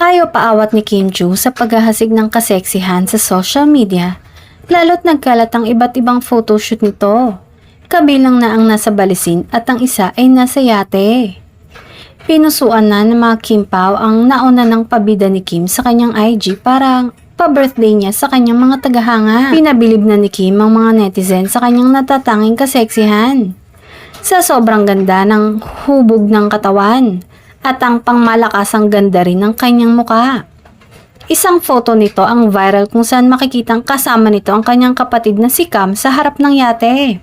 Ayaw paawat ni Kim Joo sa paghahasig ng kaseksihan sa social media, lalo't nagkalat ang iba't ibang photoshoot nito. Kabilang na ang nasa balisin at ang isa ay nasa yate. Pinusuan na ng mga Kim Pao ang nauna ng pabida ni Kim sa kanyang IG para pa-birthday niya sa kanyang mga tagahanga. Pinabilib na ni Kim ang mga netizen sa kanyang natatanging kaseksihan. Sa sobrang ganda ng hubog ng katawan at ang pangmalakasang ganda rin ng kanyang muka. Isang photo nito ang viral kung saan makikitang kasama nito ang kanyang kapatid na si Cam sa harap ng yate.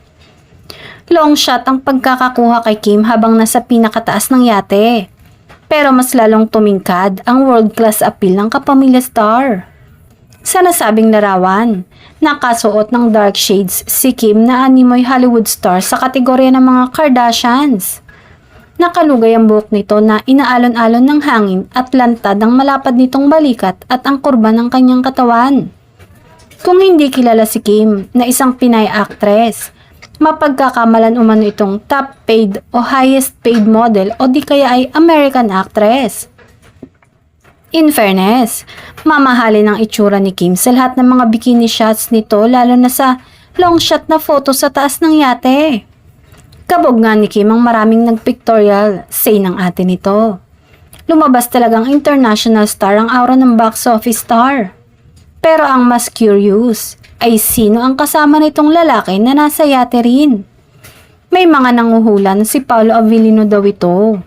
Long shot ang pagkakakuha kay Kim habang nasa pinakataas ng yate. Pero mas lalong tumingkad ang world-class appeal ng kapamilya star. Sa nasabing larawan, nakasuot ng dark shades si Kim na animoy Hollywood star sa kategorya ng mga Kardashians. Nakalugay ang buhok nito na inaalon-alon ng hangin at lantad ang malapad nitong balikat at ang kurba ng kanyang katawan. Kung hindi kilala si Kim na isang Pinay actress, mapagkakamalan umano itong top paid o highest paid model o di kaya ay American actress. In fairness, mamahalin ang itsura ni Kim sa lahat ng mga bikini shots nito lalo na sa long shot na photo sa taas ng yate. Kabog nga ni Kim ang maraming nagpictorial, say ng ate nito. Lumabas talagang international star ang aura ng box office star. Pero ang mas curious ay sino ang kasama nitong lalaki na nasa yate rin. May mga nanguhula na si Paolo Avellino daw ito.